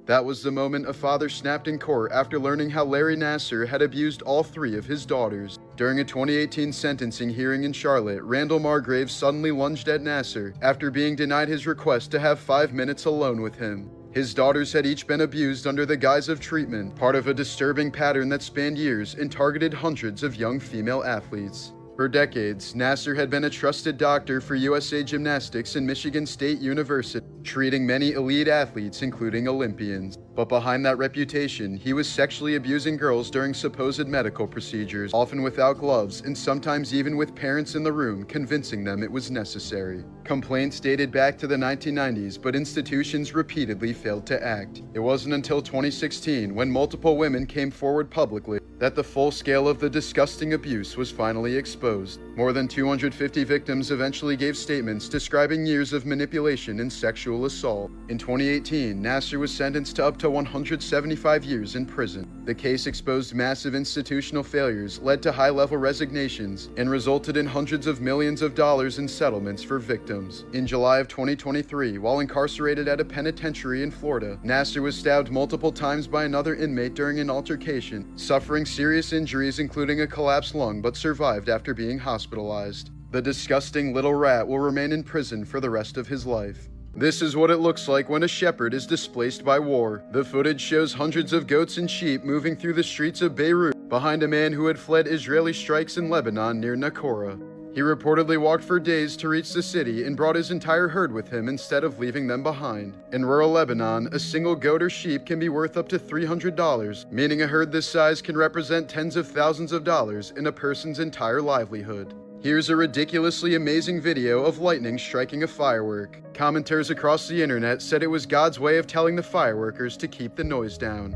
Speaker 1: That was the moment a father snapped in court after learning how Larry Nassar had abused all 3 of his daughters. During a 2018 sentencing hearing in Charlotte, Randall Margrave suddenly lunged at Nassar after being denied his request to have 5 minutes alone with him. His daughters had each been abused under the guise of treatment, part of a disturbing pattern that spanned years and targeted hundreds of young female athletes. For decades, Nassar had been a trusted doctor for USA Gymnastics and Michigan State University, treating many elite athletes including Olympians. But behind that reputation, he was sexually abusing girls during supposed medical procedures, often without gloves and sometimes even with parents in the room convincing them it was necessary. Complaints dated back to the 1990s, but institutions repeatedly failed to act. It wasn't until 2016, when multiple women came forward publicly, that the full scale of the disgusting abuse was finally exposed. More than 250 victims eventually gave statements describing years of manipulation and sexual assault. In 2018, Nassar was sentenced to up to 175 years in prison. The case exposed massive institutional failures, led to high-level resignations, and resulted in hundreds of millions of dollars in settlements for victims. In July of 2023, while incarcerated at a penitentiary in Florida, Nassar was stabbed multiple times by another inmate during an altercation, suffering serious injuries including a collapsed lung, but survived after being hospitalized. The disgusting little rat will remain in prison for the rest of his life. This is what it looks like when a shepherd is displaced by war. The footage shows hundreds of goats and sheep moving through the streets of Beirut behind a man who had fled Israeli strikes in Lebanon near Naqoura. He reportedly walked for days to reach the city and brought his entire herd with him instead of leaving them behind. In rural Lebanon, a single goat or sheep can be worth up to $300, meaning a herd this size can represent tens of thousands of dollars in a person's entire livelihood. Here's a ridiculously amazing video of lightning striking a firework. Commenters across the internet said it was God's way of telling the fireworkers to keep the noise down.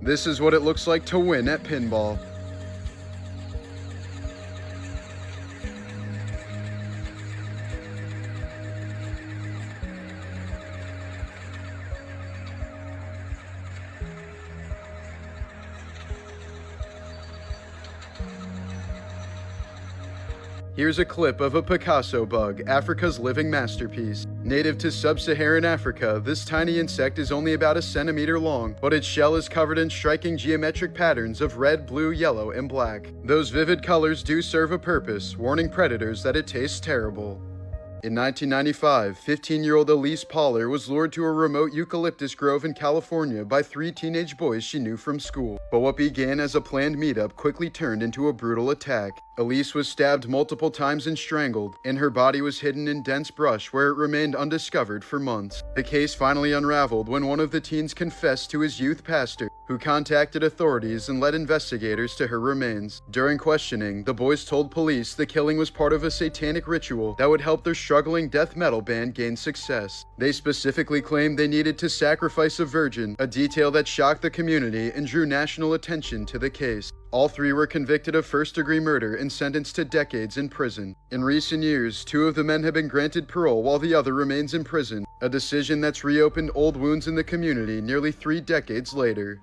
Speaker 1: This is what it looks like to win at pinball. Here's a clip of a Picasso bug, Africa's living masterpiece. Native to sub-Saharan Africa, this tiny insect is only about a centimeter long, but its shell is covered in striking geometric patterns of red, blue, yellow, and black. Those vivid colors do serve a purpose, warning predators that it tastes terrible. In 1995, 15-year-old Elise Poller was lured to a remote eucalyptus grove in California by 3 teenage boys she knew from school. But what began as a planned meetup quickly turned into a brutal attack. Elise was stabbed multiple times and strangled, and her body was hidden in dense brush where it remained undiscovered for months. The case finally unraveled when one of the teens confessed to his youth pastor, who contacted authorities and led investigators to her remains. During questioning, the boys told police the killing was part of a satanic ritual that would help their struggling death metal band gain success. They specifically claimed they needed to sacrifice a virgin, a detail that shocked the community and drew national attention to the case. All 3 were convicted of first-degree murder and sentenced to decades in prison. In recent years, 2 of the men have been granted parole while the other remains in prison, a decision that's reopened old wounds in the community nearly 3 decades later.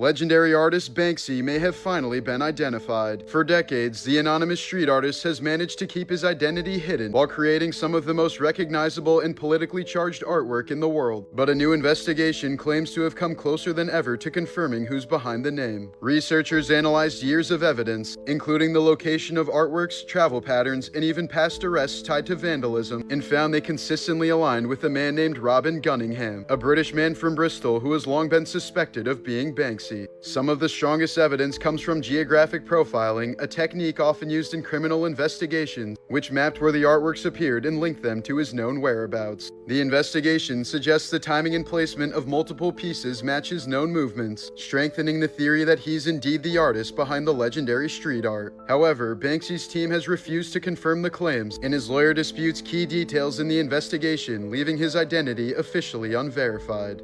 Speaker 1: Legendary artist Banksy may have finally been identified. For decades, the anonymous street artist has managed to keep his identity hidden while creating some of the most recognizable and politically charged artwork in the world. But a new investigation claims to have come closer than ever to confirming who's behind the name. Researchers analyzed years of evidence, including the location of artworks, travel patterns, and even past arrests tied to vandalism, and found they consistently aligned with a man named Robin Gunningham, a British man from Bristol who has long been suspected of being Banksy. Some of the strongest evidence comes from geographic profiling, a technique often used in criminal investigations, which mapped where the artworks appeared and linked them to his known whereabouts. The investigation suggests the timing and placement of multiple pieces matches known movements, strengthening the theory that he's indeed the artist behind the legendary street art. However, Banksy's team has refused to confirm the claims, and his lawyer disputes key details in the investigation, leaving his identity officially unverified.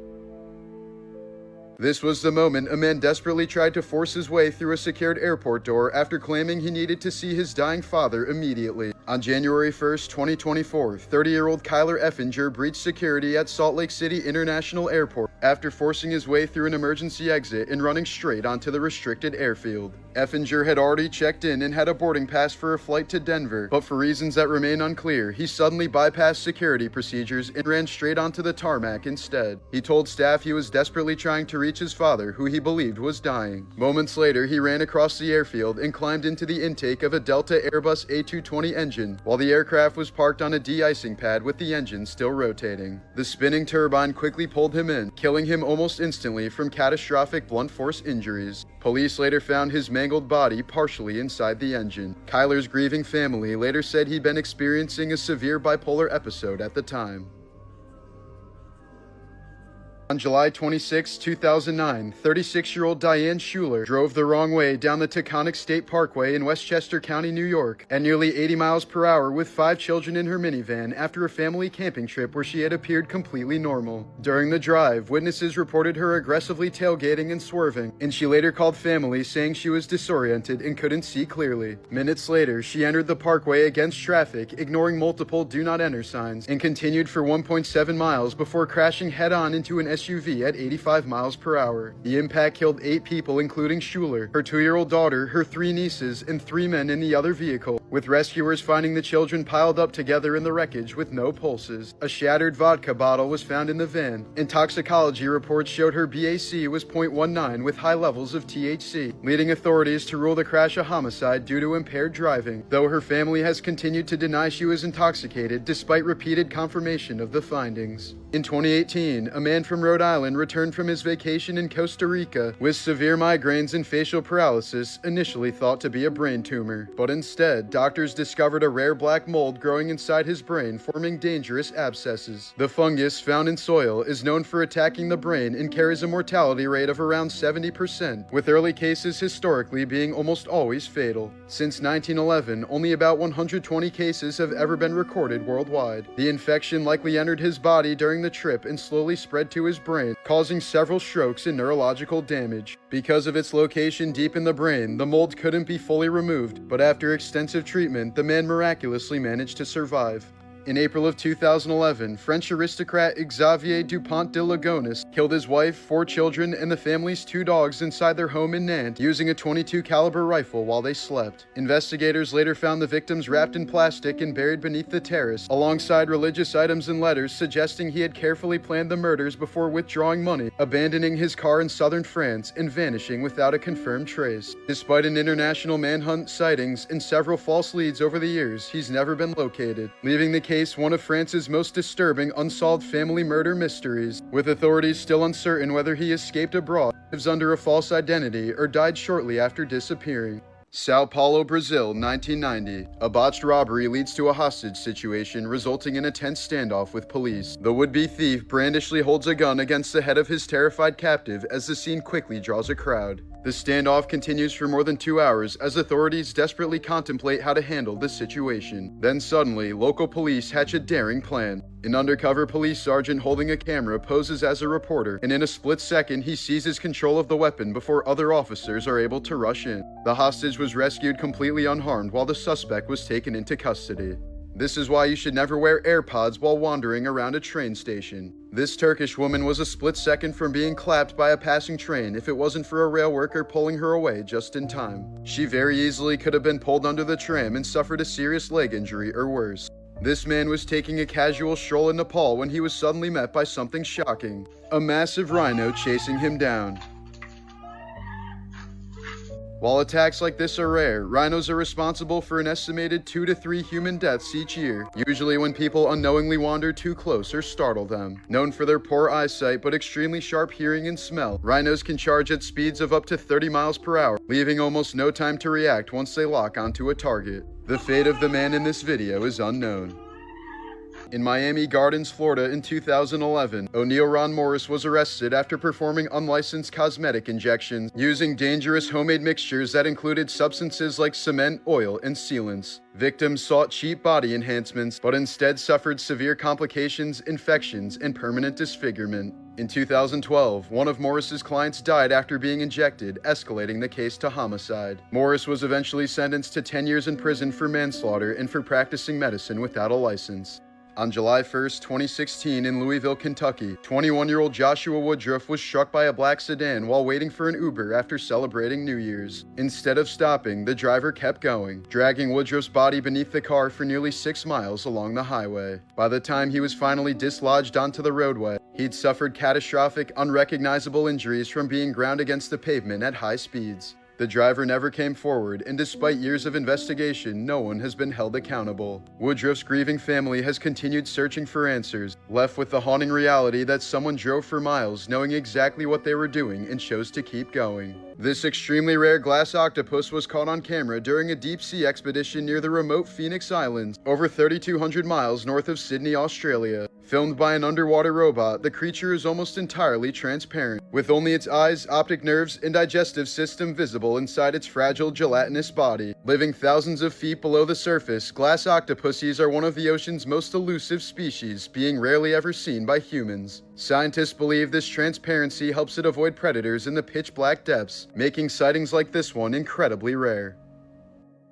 Speaker 1: This was the moment a man desperately tried to force his way through a secured airport door after claiming he needed to see his dying father immediately. On January 1st, 2024, 30-year-old Kyler Effinger breached security at Salt Lake City International Airport after forcing his way through an emergency exit and running straight onto the restricted airfield. Effinger had already checked in and had a boarding pass for a flight to Denver, but for reasons that remain unclear, he suddenly bypassed security procedures and ran straight onto the tarmac instead. He told staff he was desperately trying to reach his father, who he believed was dying. Moments later, he ran across the airfield and climbed into the intake of a Delta Airbus A220 engine, while the aircraft was parked on a de-icing pad with the engine still rotating. The spinning turbine quickly pulled him in, killing him almost instantly from catastrophic blunt force injuries. Police later found his mangled body partially inside the engine. Kyler's grieving family later said he'd been experiencing a severe bipolar episode at the time. On July 26, 2009, 36-year-old Diane Schuler drove the wrong way down the Taconic State Parkway in Westchester County, New York, at nearly 80 miles per hour with 5 children in her minivan after a family camping trip where she had appeared completely normal. During the drive, witnesses reported her aggressively tailgating and swerving, and she later called family saying she was disoriented and couldn't see clearly. Minutes later, she entered the parkway against traffic, ignoring multiple do not enter signs, and continued for 1.7 miles before crashing head-on into an SUV at 85 miles per hour. The impact killed 8 people, including Schuler, her 2-year-old daughter, her 3 nieces, and 3 men in the other vehicle, with rescuers finding the children piled up together in the wreckage with no pulses. A shattered vodka bottle was found in the van, and toxicology reports showed her BAC was 0.19 with high levels of THC, leading authorities to rule the crash a homicide due to impaired driving, though her family has continued to deny she was intoxicated despite repeated confirmation of the findings. In 2018, a man from Rhode Island returned from his vacation in Costa Rica with severe migraines and facial paralysis, initially thought to be a brain tumor. But instead, doctors discovered a rare black mold growing inside his brain, forming dangerous abscesses. The fungus, found in soil, is known for attacking the brain and carries a mortality rate of around 70%, with early cases historically being almost always fatal. Since 1911, only about 120 cases have ever been recorded worldwide. The infection likely entered his body during the trip and slowly spread to his brain, causing several strokes and neurological damage. Because of its location deep in the brain, the mold couldn't be fully removed, but after extensive treatment, the man miraculously managed to survive. In April of 2011, French aristocrat Xavier Dupont de Ligonnès killed his wife, 4 children, and the family's 2 dogs inside their home in Nantes using a .22 caliber rifle while they slept. Investigators later found the victims wrapped in plastic and buried beneath the terrace, alongside religious items and letters suggesting he had carefully planned the murders before withdrawing money, abandoning his car in southern France, and vanishing without a confirmed trace. Despite an international manhunt, sightings, and several false leads over the years, he's never been located, leaving the case one of France's most disturbing unsolved family murder mysteries, with authorities still uncertain whether he escaped abroad, lives under a false identity, or died shortly after disappearing. Sao Paulo, Brazil, 1990. A botched robbery leads to a hostage situation, resulting in a tense standoff with police. The would-be thief brandishly holds a gun against the head of his terrified captive as the scene quickly draws a crowd. The standoff continues for more than 2 hours as authorities desperately contemplate how to handle the situation. Then suddenly, local police hatch a daring plan. An undercover police sergeant holding a camera poses as a reporter, and in a split second he seizes control of the weapon before other officers are able to rush in. The hostage was rescued completely unharmed while the suspect was taken into custody. This is why you should never wear AirPods while wandering around a train station. This Turkish woman was a split second from being clapped by a passing train if it wasn't for a rail worker pulling her away just in time. She very easily could have been pulled under the tram and suffered a serious leg injury or worse. This man was taking a casual stroll in Nepal when he was suddenly met by something shocking: a massive rhino chasing him down. While attacks like this are rare, rhinos are responsible for an estimated 2 to 3 human deaths each year, usually when people unknowingly wander too close or startle them. Known for their poor eyesight but extremely sharp hearing and smell, rhinos can charge at speeds of up to 30 miles per hour, leaving almost no time to react once they lock onto a target. The fate of the man in this video is unknown. In Miami Gardens, Florida in 2011, O'Neal Ron Morris was arrested after performing unlicensed cosmetic injections using dangerous homemade mixtures that included substances like cement, oil, and sealants. Victims sought cheap body enhancements, but instead suffered severe complications, infections, and permanent disfigurement. In 2012, one of Morris's clients died after being injected, escalating the case to homicide. Morris was eventually sentenced to 10 years in prison for manslaughter and for practicing medicine without a license. On July 1, 2016, in Louisville, Kentucky, 21-year-old Joshua Woodruff was struck by a black sedan while waiting for an Uber after celebrating New Year's. Instead of stopping, the driver kept going, dragging Woodruff's body beneath the car for nearly 6 miles along the highway. By the time he was finally dislodged onto the roadway, he'd suffered catastrophic, unrecognizable injuries from being ground against the pavement at high speeds. The driver never came forward, and despite years of investigation, no one has been held accountable. Woodruff's grieving family has continued searching for answers, left with the haunting reality that someone drove for miles knowing exactly what they were doing and chose to keep going. This extremely rare glass octopus was caught on camera during a deep-sea expedition near the remote Phoenix Islands, over 3,200 miles north of Sydney, Australia. Filmed by an underwater robot, the creature is almost entirely transparent, with only its eyes, optic nerves, and digestive system visible inside its fragile, gelatinous body. Living thousands of feet below the surface, glass octopuses are one of the ocean's most elusive species, being rarely ever seen by humans. Scientists believe this transparency helps it avoid predators in the pitch-black depths, making sightings like this one incredibly rare.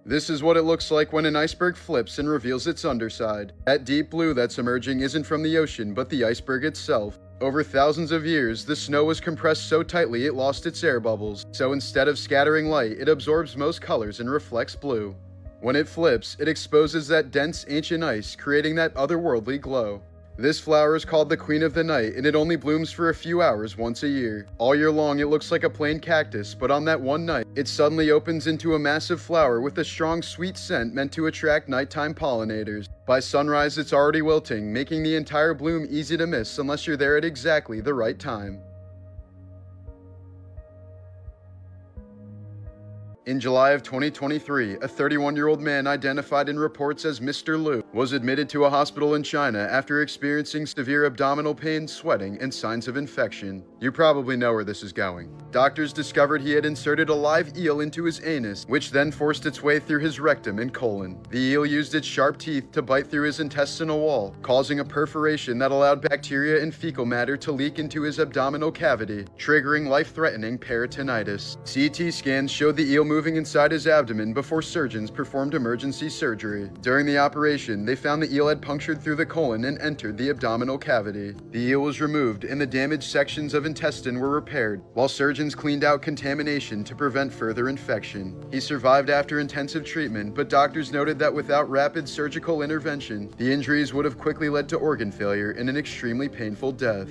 Speaker 1: This is what it looks like when an iceberg flips and reveals its underside. That deep blue that's emerging isn't from the ocean, but the iceberg itself. Over thousands of years, the snow was compressed so tightly it lost its air bubbles, so instead of scattering light, it absorbs most colors and reflects blue. When it flips, it exposes that dense, ancient ice, creating that otherworldly glow. This flower is called the Queen of the Night, and it only blooms for a few hours once a year. All year long, it looks like a plain cactus, but on that one night, it suddenly opens into a massive flower with a strong, sweet scent meant to attract nighttime pollinators. By sunrise, it's already wilting, making the entire bloom easy to miss unless you're there at exactly the right time. In July of 2023, a 31-year-old man identified in reports as Mr. Liu was admitted to a hospital in China after experiencing severe abdominal pain, sweating, and signs of infection. You probably know where this is going. Doctors discovered he had inserted a live eel into his anus, which then forced its way through his rectum and colon. The eel used its sharp teeth to bite through his intestinal wall, causing a perforation that allowed bacteria and fecal matter to leak into his abdominal cavity, triggering life-threatening peritonitis. CT scans showed the eel moving inside his abdomen before surgeons performed emergency surgery. During the operation, they found the eel had punctured through the colon and entered the abdominal cavity. The eel was removed and the damaged sections of intestine were repaired, while surgeons cleaned out contamination to prevent further infection. He survived after intensive treatment, but doctors noted that without rapid surgical intervention, the injuries would have quickly led to organ failure and an extremely painful death.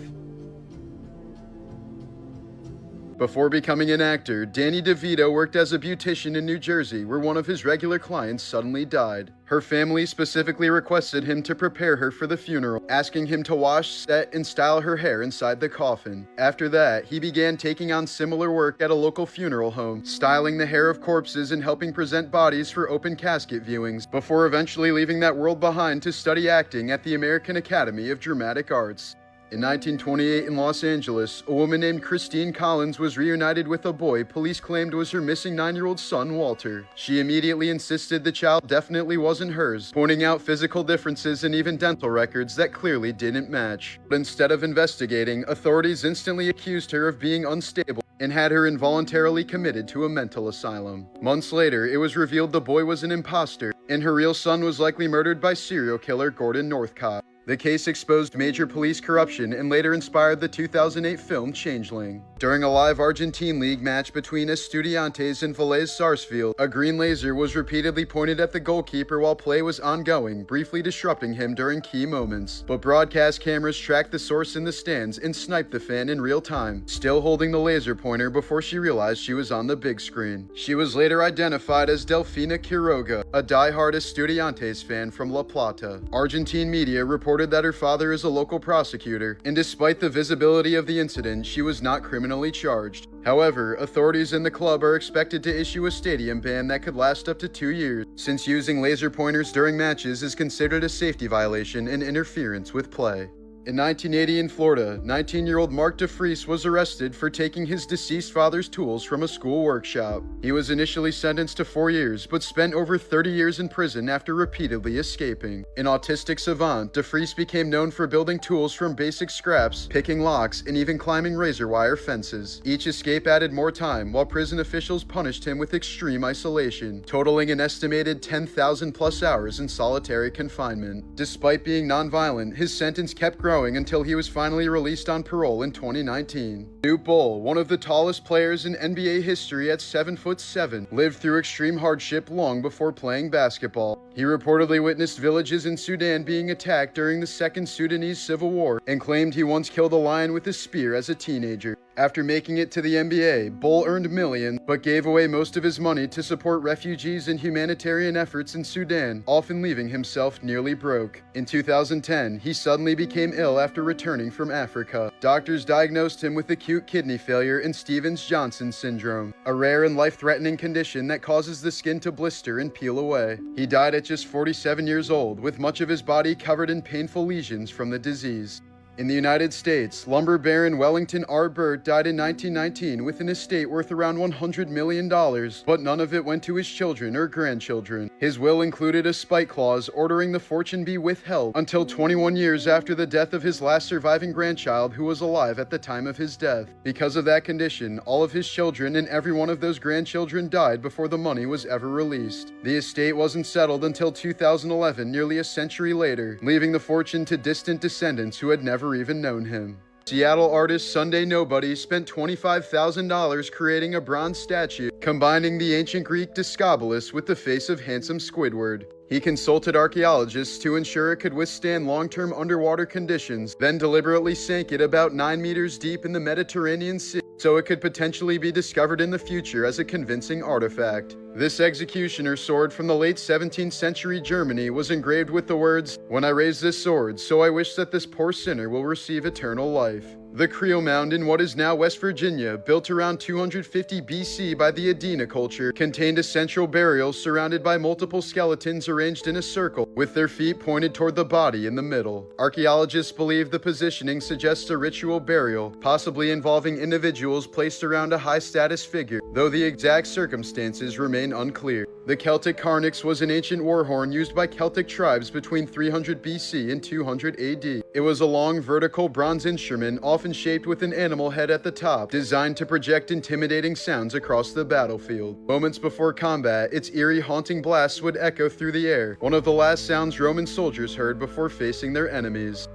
Speaker 1: Before becoming an actor, Danny DeVito worked as a beautician in New Jersey, where one of his regular clients suddenly died. Her family specifically requested him to prepare her for the funeral, asking him to wash, set, and style her hair inside the coffin. After that, he began taking on similar work at a local funeral home, styling the hair of corpses and helping present bodies for open casket viewings, before eventually leaving that world behind to study acting at the American Academy of Dramatic Arts. In 1928 in Los Angeles, a woman named Christine Collins was reunited with a boy police claimed was her missing 9-year-old son, Walter. She immediately insisted the child definitely wasn't hers, pointing out physical differences and even dental records that clearly didn't match. But instead of investigating, authorities instantly accused her of being unstable and had her involuntarily committed to a mental asylum. Months later, it was revealed the boy was an imposter, and her real son was likely murdered by serial killer Gordon Northcott. The case exposed major police corruption and later inspired the 2008 film Changeling. During a live Argentine league match between Estudiantes and Vélez Sarsfield, a green laser was repeatedly pointed at the goalkeeper while play was ongoing, briefly disrupting him during key moments. But broadcast cameras tracked the source in the stands and sniped the fan in real time, still holding the laser pointer before she realized she was on the big screen. She was later identified as Delfina Quiroga, a die-hard Estudiantes fan from La Plata. Argentine media reported that her father is a local prosecutor, and despite the visibility of the incident, she was not criminally charged. However, authorities in the club are expected to issue a stadium ban that could last up to 2 years, since using laser pointers during matches is considered a safety violation and interference with play. In 1980 in Florida, 19-year-old Mark DeFries was arrested for taking his deceased father's tools from a school workshop. He was initially sentenced to 4 years, but spent over 30 years in prison after repeatedly escaping. An autistic savant, DeFries became known for building tools from basic scraps, picking locks, and even climbing razor wire fences. Each escape added more time, while prison officials punished him with extreme isolation, totaling an estimated 10,000 plus hours in solitary confinement. Despite being nonviolent, his sentence kept growing until he was finally released on parole in 2019. Snoop Bull, one of the tallest players in NBA history at 7'7", lived through extreme hardship long before playing basketball. He reportedly witnessed villages in Sudan being attacked during the Second Sudanese Civil War and claimed he once killed a lion with a spear as a teenager. After making it to the NBA, Bull earned millions, but gave away most of his money to support refugees and humanitarian efforts in Sudan, often leaving himself nearly broke. In 2010, he suddenly became ill after returning from Africa. Doctors diagnosed him with acute kidney failure and Stevens-Johnson syndrome, a rare and life-threatening condition that causes the skin to blister and peel away. He died at just 47 years old, with much of his body covered in painful lesions from the disease. In the United States, lumber baron Wellington R. Burt died in 1919 with an estate worth around $100 million, but none of it went to his children or grandchildren. His will included a spite clause ordering the fortune be withheld until 21 years after the death of his last surviving grandchild who was alive at the time of his death. Because of that condition, all of his children and every one of those grandchildren died before the money was ever released. The estate wasn't settled until 2011, nearly a century later, leaving the fortune to distant descendants who had never even known him. Seattle artist Sunday Nobody spent $25,000 creating a bronze statue combining the ancient Greek Discobolus with the face of handsome Squidward. He consulted archaeologists to ensure it could withstand long-term underwater conditions, then deliberately sank it about 9 meters deep in the Mediterranean Sea so it could potentially be discovered in the future as a convincing artifact. This executioner sword from the late 17th century Germany was engraved with the words, "When I raise this sword, so I wish that this poor sinner will receive eternal life." The Creel Mound in what is now West Virginia, built around 250 BC by the Adena culture, contained a central burial surrounded by multiple skeletons arranged in a circle, with their feet pointed toward the body in the middle. Archaeologists believe the positioning suggests a ritual burial, possibly involving individuals placed around a high-status figure, though the exact circumstances remain unclear. The Celtic carnix was an ancient war horn used by Celtic tribes between 300 BC and 200 AD. It was a long, vertical bronze instrument, often shaped with an animal head at the top, designed to project intimidating sounds across the battlefield. Moments before combat, its eerie, haunting blasts would echo through the air, one of the last sounds Roman soldiers heard before facing their enemies.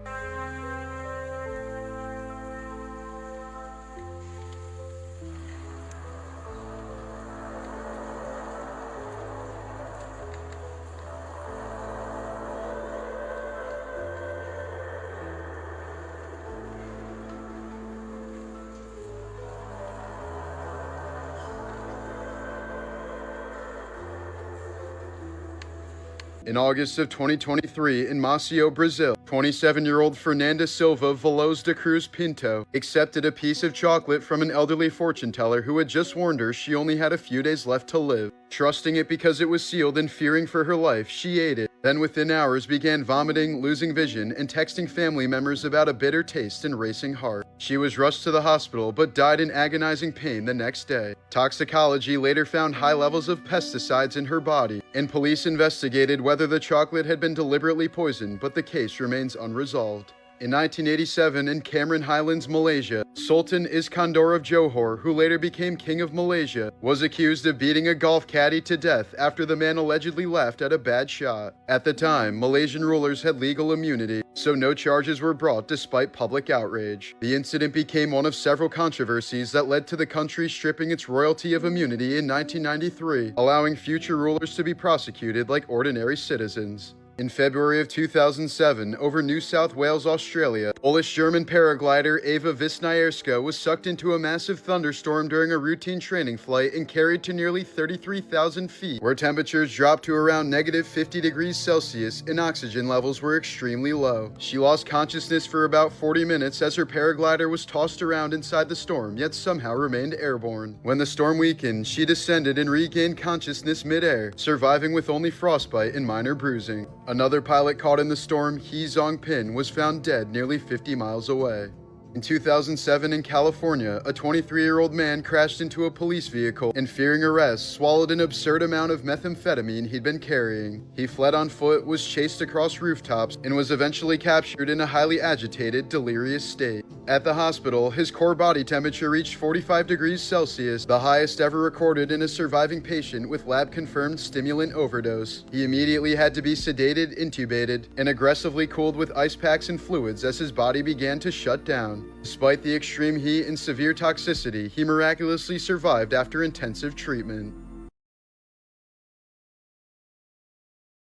Speaker 1: In August of 2023 in Maceió, Brazil, 27-year-old Fernanda Silva Veloz de Cruz Pinto accepted a piece of chocolate from an elderly fortune teller who had just warned her she only had a few days left to live. Trusting it because it was sealed and fearing for her life, she ate it, then within hours began vomiting, losing vision, and texting family members about a bitter taste and racing heart. She was rushed to the hospital but died in agonizing pain the next day. Toxicology later found high levels of pesticides in her body, and police investigated whether the chocolate had been deliberately poisoned, but the case remains unresolved. In 1987, in Cameron Highlands, Malaysia, Sultan Iskandar of Johor, who later became King of Malaysia, was accused of beating a golf caddy to death after the man allegedly laughed at a bad shot. At the time, Malaysian rulers had legal immunity, so no charges were brought despite public outrage. The incident became one of several controversies that led to the country stripping its royalty of immunity in 1993, allowing future rulers to be prosecuted like ordinary citizens. In February of 2007, over New South Wales, Australia, Polish-German paraglider Eva Wisniewska was sucked into a massive thunderstorm during a routine training flight and carried to nearly 33,000 feet, where temperatures dropped to around -50 degrees Celsius and oxygen levels were extremely low. She lost consciousness for about 40 minutes as her paraglider was tossed around inside the storm, yet somehow remained airborne. When the storm weakened, she descended and regained consciousness mid-air, surviving with only frostbite and minor bruising. Another pilot caught in the storm, Hee Zong-pin, was found dead nearly 50 miles away. In 2007 in California, a 23-year-old man crashed into a police vehicle and, fearing arrest, swallowed an absurd amount of methamphetamine he'd been carrying. He fled on foot, was chased across rooftops, and was eventually captured in a highly agitated, delirious state. At the hospital, his core body temperature reached 45 degrees Celsius, the highest ever recorded in a surviving patient with lab-confirmed stimulant overdose. He immediately had to be sedated, intubated, and aggressively cooled with ice packs and fluids as his body began to shut down. Despite the extreme heat and severe toxicity, he miraculously survived after intensive treatment.